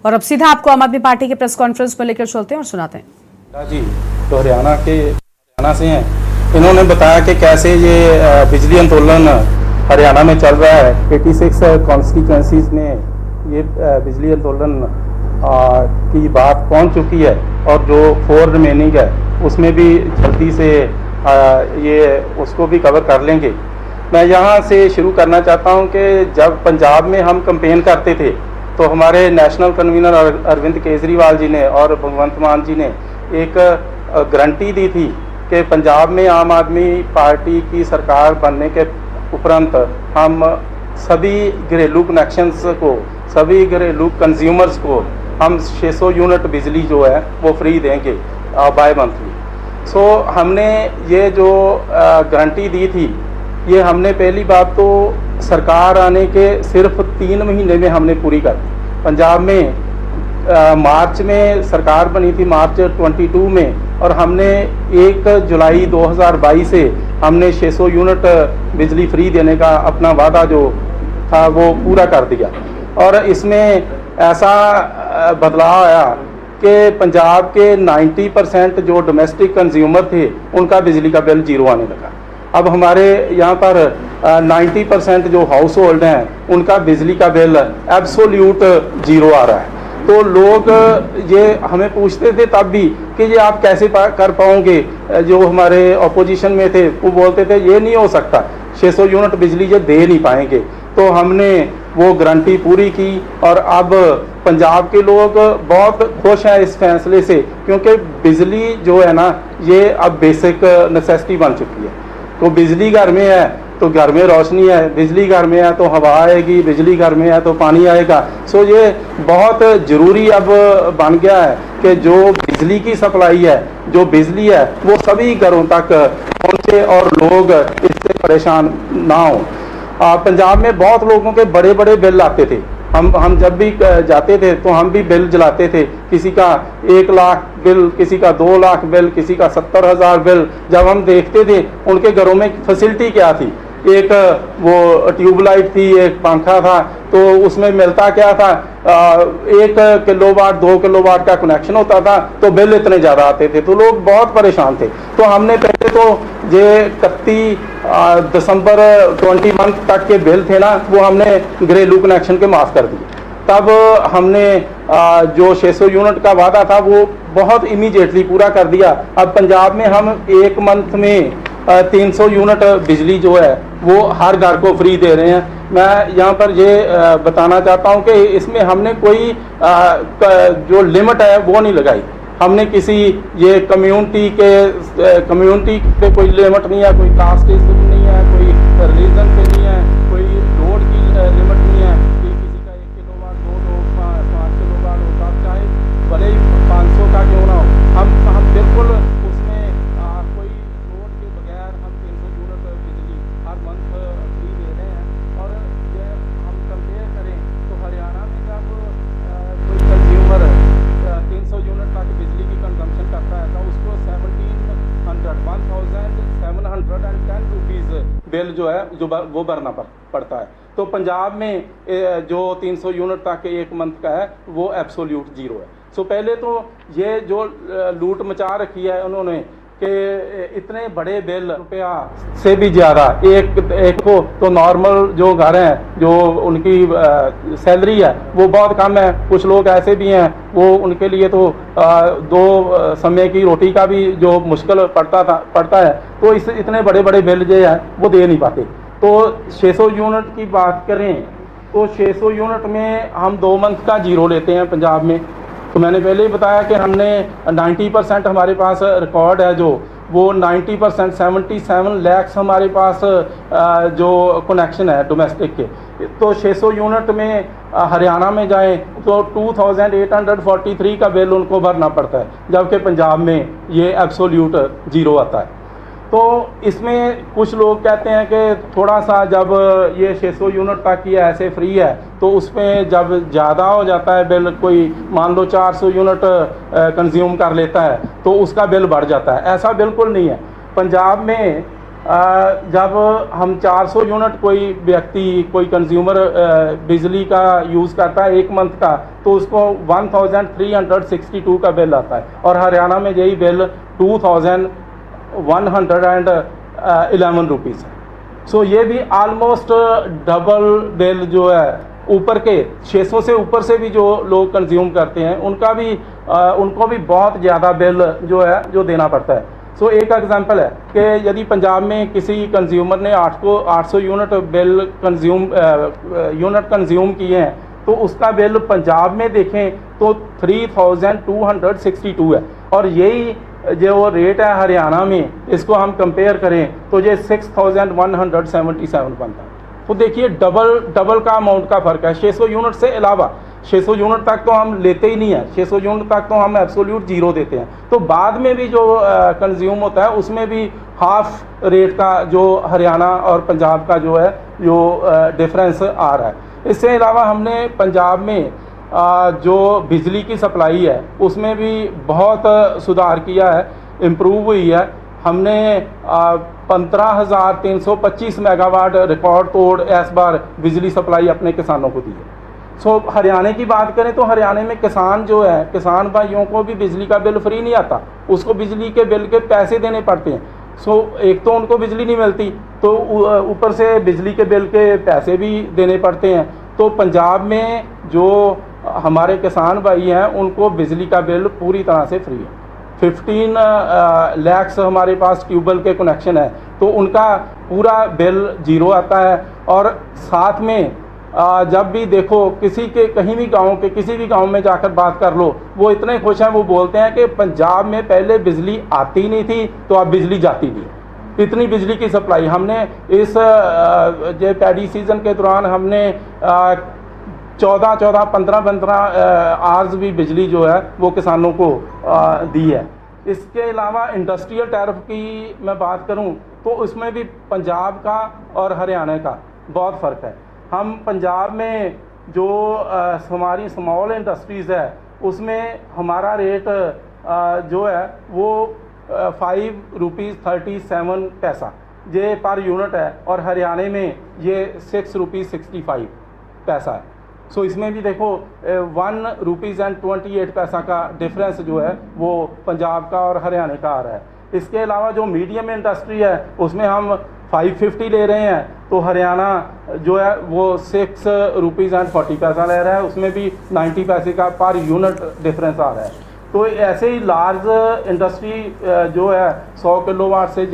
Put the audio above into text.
और अब सीधा आपको आम आदमी पार्टी के प्रेस कॉन्फ्रेंस में लेकर चलते हैं और सुनाते हैं। जी, तो हरियाणा से हैं। इन्होंने बताया कि कैसे ये बिजली आंदोलन हरियाणा में चल रहा है। 86 कॉन्स्टिट्यूंसीज में ये बिजली आंदोलन की बात पहुंच चुकी है और जो 4 रिमेनिंग है उसमें भी जल्दी से ये उसको भी कवर कर लेंगे। मैं यहाँ से शुरू करना चाहता हूँ कि जब पंजाब में हम कैंपेन करते थे तो हमारे नेशनल कन्वीनर अरविंद केजरीवाल जी ने और भगवंत मान जी ने एक गारंटी दी थी कि पंजाब में आम आदमी पार्टी की सरकार बनने के उपरांत हम सभी घरेलू कनेक्शंस को, सभी घरेलू कंज्यूमर्स को हम 600 यूनिट बिजली जो है वो फ्री देंगे बाय मंथली। सो हमने ये जो गारंटी दी थी, ये हमने पहली बात तो सरकार आने के सिर्फ 3 महीने में हमने पूरी कर दी। पंजाब में मार्च में सरकार बनी थी, मार्च 22 में, और हमने 1 जुलाई 2022 से हमने 600 यूनिट बिजली फ्री देने का अपना वादा जो था वो पूरा कर दिया। और इसमें ऐसा बदलाव आया कि पंजाब के 90% जो डोमेस्टिक कंज्यूमर थे उनका बिजली का बिल जीरो आने लगा। अब हमारे यहाँ पर 90% जो हाउस होल्ड हैं उनका बिजली का बिल एब्सोल्यूट जीरो आ रहा है। तो लोग ये हमें पूछते थे तब भी कि ये आप कैसे कर पाओगे। जो हमारे अपोजिशन में थे वो बोलते थे ये नहीं हो सकता, 600 यूनिट बिजली ये दे नहीं पाएंगे। तो हमने वो गारंटी पूरी की और अब पंजाब के लोग बहुत खुश हैं इस फैसले से, क्योंकि बिजली जो है ना ये अब बेसिक नेसेसिटी बन चुकी है। तो बिजली घर में है तो घर में रोशनी है, बिजली घर में है तो हवा आएगी, बिजली घर में है तो पानी आएगा। सो ये बहुत ज़रूरी अब बन गया है कि जो बिजली की सप्लाई है, जो बिजली है वो सभी घरों तक पहुँचे और लोग इससे परेशान ना हों। पंजाब में बहुत लोगों के बड़े बड़े बिल आते थे। हम जब भी जाते थे तो हम भी बिल जलाते थे। किसी का 1 लाख बिल, किसी का 2 लाख बिल, किसी का 70,000 बिल। जब हम देखते थे उनके घरों में फैसिलिटी क्या थी, एक वो ट्यूबलाइट थी, एक पंखा था, तो उसमें मिलता क्या था 1 किलोवाट 2 किलोवाट का कनेक्शन होता था तो बिल इतने ज़्यादा आते थे, तो लोग बहुत परेशान थे। तो हमने पहले तो ये 31 दिसंबर 21 तक के बिल थे ना वो हमने घरेलू कनेक्शन के माफ़ कर दिए। तब हमने जो 600 यूनिट का वादा था वो बहुत इमीडिएटली पूरा कर दिया। अब पंजाब में हम 1 मंथ में 300 यूनिट बिजली जो है वो हर घर को फ्री दे रहे हैं। मैं यहाँ पर ये बताना चाहता हूँ कि इसमें हमने कोई जो लिमिट है वो नहीं लगाई। हमने किसी ये कम्युनिटी पे कोई लिमिट नहीं है, कोई कास्ट नहीं है, कोई रिलीजन पे नहीं है, कोई लोड की लिमिट नहीं है कि किसी का 1 किलोवाट 2 5 किलोवाट होता, चाहे भले ही 500 का क्यों ना हो। हम बिल्कुल उसमें कोई लोड के बगैर हम 300 यूनिट बिजली हर मंथ फ्री दे रहे हैं। और ये हम कंपेयर करें तो हरियाणा में जब कोई कंज्यूमर 300 यूनिट तक बिजली की कंजम्पशन करता है तो उसको 1710 रुपीज़ बिल जो है वो भरना पड़ता है। तो पंजाब में जो 300 यूनिट तक 1 मंथ का है वो एब्सोल्यूट जीरो है। सो पहले तो ये जो लूट मचा रखी है उन्होंने कि इतने बड़े बिल रुपया से भी ज़्यादा एक को तो नॉर्मल जो घर हैं जो उनकी सैलरी है वो बहुत कम है। कुछ लोग ऐसे भी हैं वो उनके लिए तो 2 समय की रोटी का भी जो मुश्किल पड़ता है, तो इतने बड़े बड़े बिल जो है वो दे नहीं पाते। तो 600 यूनिट की बात करें तो 600 यूनिट में हम 2 मंथ का जीरो लेते हैं पंजाब में। तो मैंने पहले ही बताया कि हमने 90% हमारे पास रिकॉर्ड है, जो वो 90% 77 लैक्स हमारे पास जो कनेक्शन है डोमेस्टिक के। तो 600 यूनिट में हरियाणा में जाएं तो 2843 का बिल उनको भरना पड़ता है, जबकि पंजाब में ये एब्सोल्यूट जीरो आता है। तो इसमें कुछ लोग कहते हैं कि थोड़ा सा जब ये 600 यूनिट तक ये ऐसे फ्री है तो उसमें जब ज़्यादा हो जाता है बिल, कोई मान लो 400 यूनिट कंज्यूम कर लेता है तो उसका बिल बढ़ जाता है। ऐसा बिल्कुल नहीं है। पंजाब में जब हम 400 यूनिट कोई व्यक्ति कोई कंज्यूमर बिजली का यूज़ करता है एक मंथ का, तो उसको 1362 का बिल आता है और हरियाणा में यही बिल 2111 रुपीज़ है। सो ये भी आलमोस्ट डबल बिल जो है ऊपर के 600 से ऊपर से भी जो लोग कंज्यूम करते हैं उनको भी बहुत ज़्यादा बिल जो है जो देना पड़ता है। सो एक एग्जांपल है कि यदि पंजाब में किसी कंज्यूमर ने 800 यूनिट यूनिट कंज्यूम किए हैं तो उसका बिल पंजाब में देखें तो 3262 है और यही जो रेट है हरियाणा में, इसको हम कंपेयर करें तो ये 6177 बनता है। तो देखिए डबल का अमाउंट का फ़र्क है। 600 यूनिट से अलावा 600 यूनिट तक तो हम लेते ही नहीं है, 600 यूनिट तक तो हम एब्सोल्यूट जीरो देते हैं। तो बाद में भी जो कंज्यूम होता है उसमें भी हाफ रेट का जो हरियाणा और पंजाब का जो है जो डिफरेंस आ रहा है। इससे अलावा हमने पंजाब में जो बिजली की सप्लाई है उसमें भी बहुत सुधार किया है, इम्प्रूव हुई है। हमने 15,325 मेगावाट रिकॉर्ड तोड़ इस बार बिजली सप्लाई अपने किसानों को दी है। सो हरियाणा की बात करें तो हरियाणा में किसान जो है, किसान भाइयों को भी बिजली का बिल फ्री नहीं आता, उसको बिजली के बिल के पैसे देने पड़ते हैं। सो एक तो उनको बिजली नहीं मिलती तो ऊपर से बिजली के बिल के पैसे भी देने पड़ते हैं। तो पंजाब में जो हमारे किसान भाई हैं उनको बिजली का बिल पूरी तरह से फ्री है। 15 लाख हमारे पास ट्यूबवेल के कनेक्शन है तो उनका पूरा बिल जीरो आता है। और साथ में जब भी देखो किसी के कहीं भी गांव के किसी भी गांव में जाकर बात कर लो, वो इतने खुश हैं, वो बोलते हैं कि पंजाब में पहले बिजली आती नहीं थी तो अब बिजली जाती नहीं। इतनी बिजली की सप्लाई हमने इस जो पैडी सीजन के दौरान हमने 15 आवर्स भी बिजली जो है वो किसानों को दी है। इसके अलावा इंडस्ट्रियल टैरिफ की मैं बात करूं तो उसमें भी पंजाब का और हरियाणा का बहुत फ़र्क है। हम पंजाब में जो हमारी स्मॉल इंडस्ट्रीज़ है उसमें हमारा रेट जो है वो 5.37 पैसा ये पर यूनिट है और हरियाणा में ये 6.65 पैसा है। सो इसमें भी देखो 1.28 पैसा का डिफरेंस जो है वो पंजाब का और हरियाणा का आ रहा है। इसके अलावा जो मीडियम इंडस्ट्री है उसमें हम 550 ले रहे हैं तो हरियाणा जो है वो 6.40 पैसा ले रहा है, उसमें भी 90 पैसे का पर यूनिट डिफरेंस आ रहा है। तो ऐसे ही लार्ज इंडस्ट्री जो है 100 किलोवाट से